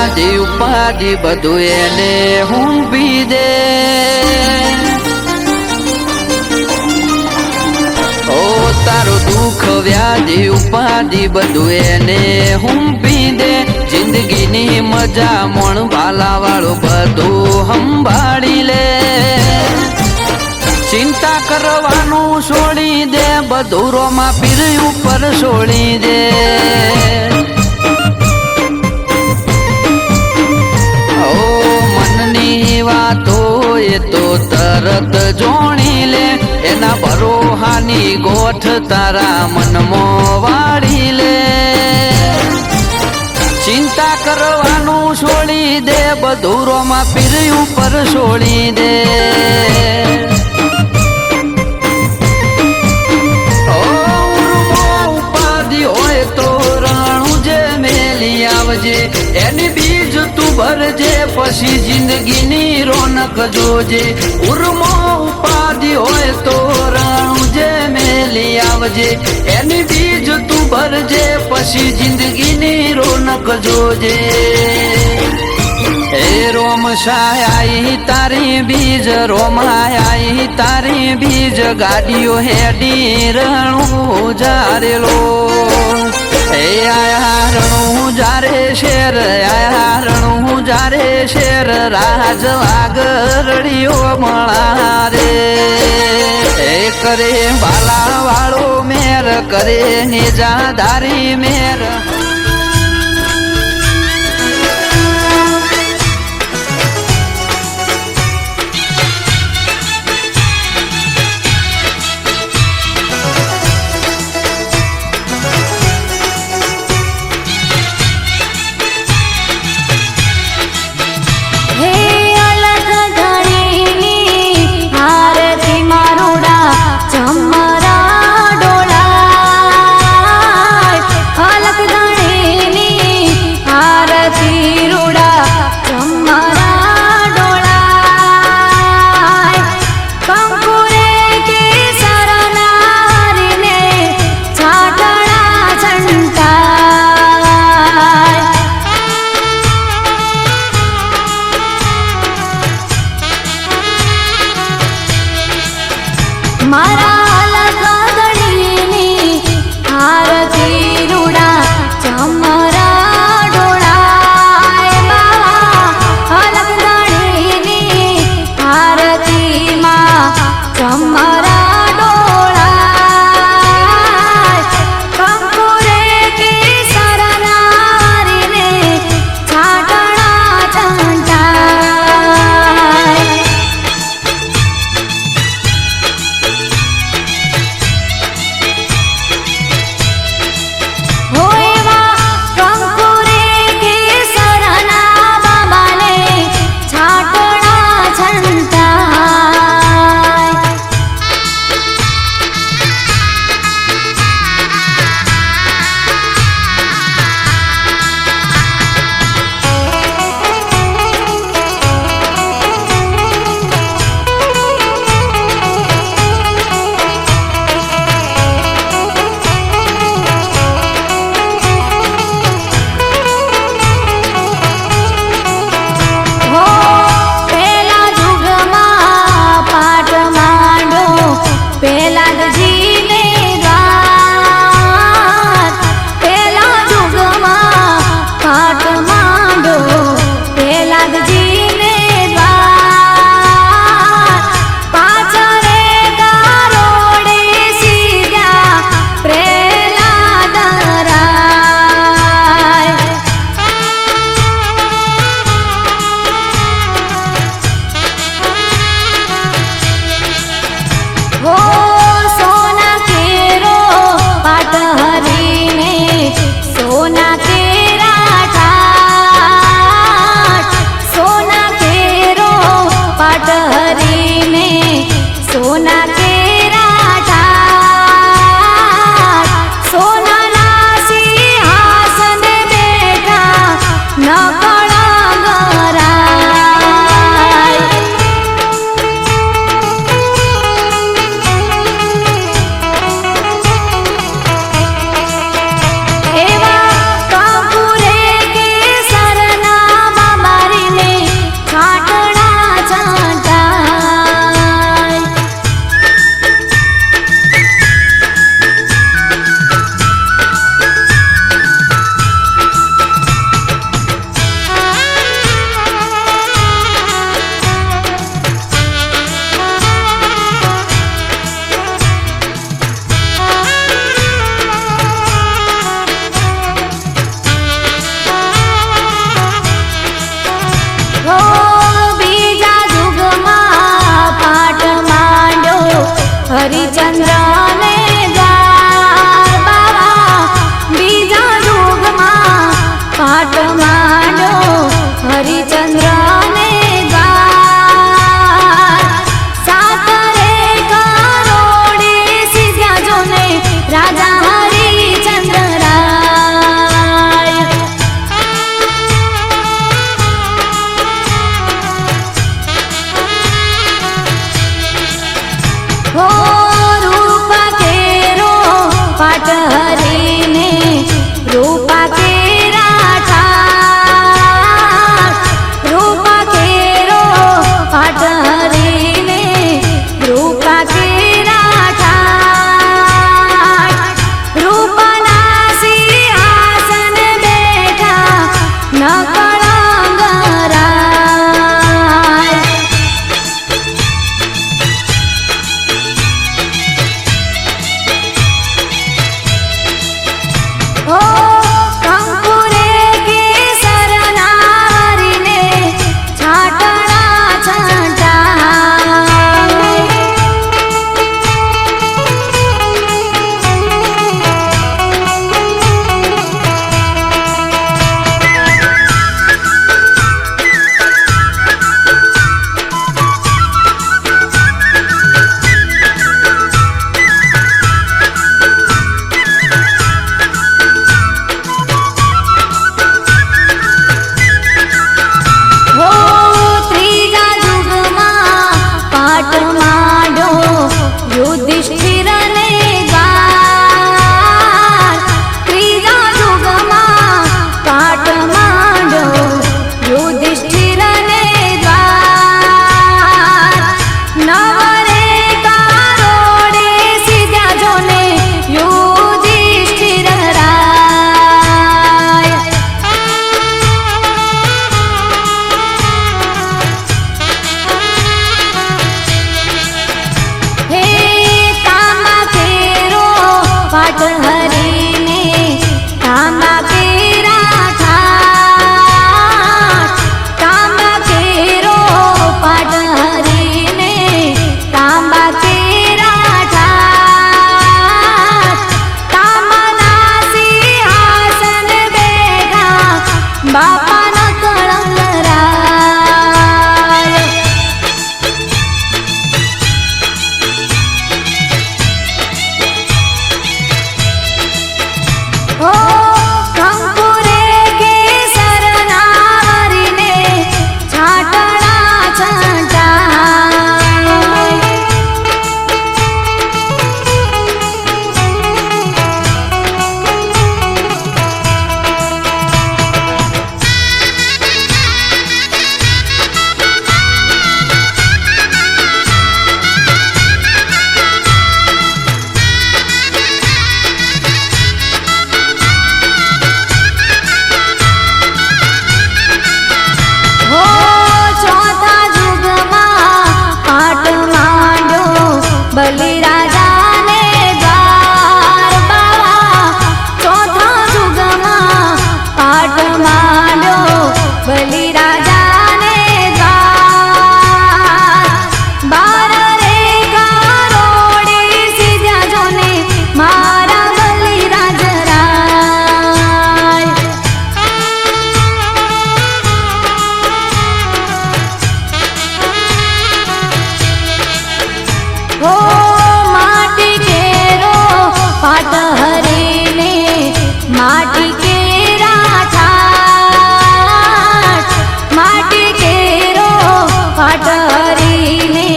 વ્યાધિ ઉપાધિ બધું એને હુંપી દે ઓ તારું દુઃખ વ્યાધિ ઉપાધિ બધું એને હુંપી દે જિંદગીની મજા મોણ ભાલા વાળું બધું સંભાળી લે ચિંતા કરવાનું છોડી દે બધું રોમા પીર ઉપર છોડી દે ઓ મનની વાતો એ તો તરત જોણી લે એના ભરોહાની ગોઠ તારા મનમાં વાળી લે ચિંતા કરવાનું છોડી દે બધું રોમા પીર ઉપર છોડી દે એની બીજ તું ભરજે પછી જિંદગીની રોનક જોજે ઉર્મો ઉપાધિ હોય તો રણુજે મેલી આવજે એની બીજ તું ભરજે પછી જિંદગીની રોનક જોજે હે રોમ સાઈ તારી બીજ રોમાઈ તારી બીજ ગાડીઓ હેડી રણું જારેલો હે આયા રણું જારે શેર આયા રણું જારે શેર રાજ વાગરડીઓ મળા રે હે કરે બાલા વાળો મેર કરે નિજાધારી મેર અલગ रूपा केरा ठाठ रूपा केरो पाठ हरीने रूपा केरा ठाठ रूपना सिंहासन बेठा न कळंगराय हो કંકુરે કેસર નારીને છાટણા હો ત્રીજા યુગમાં પાટ માંડો યુધિષ્ઠિરને દ્વાર ત્રીજા યુગમાં પાટ માંડો યુધિષ્ઠિરને દ્વાર નવરે કારોડે સીધા જોને યુધિષ્ઠિર રાય હે તાંબા કેરો પાટ હરીને તાંબા કેરા ઠાઠ તાંબા કેરો પાટ હરીને તાંબા કેરા ઠાઠ તાંબાના સિંહાસન બેઠા બાપાના કળંગરાય હો કંકુરે કેસર નારીને છાટણા છંટાય હો ચોથા યુગમાં પાટ માંડ્યો બલિરાજાને દ્વાર બાવા ચોથા યુગમાં પાટ માંડ્યો બલિરાજાને દ્વાર બાર રે કારોડે સીધા જોને મારા બલિરાજ રાય હો માટી કેરો પાટ હરીને માટી કેરા ઠાઠ માટી કેરો પાટ હરીને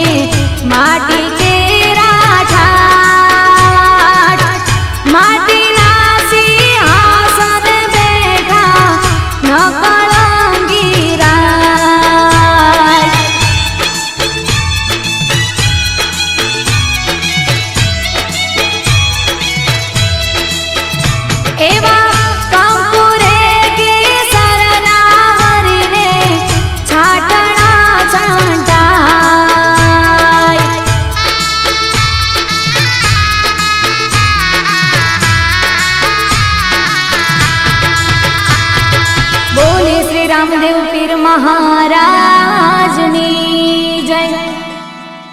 માટી કેરા ઠાઠ માટીના સિંહાસન બેઠા ન કળંગી રાય એવા કંકુરે કેસર નારીને છાટણા છંટાય બોલે શ્રી રામદેવ પીર મહારાજ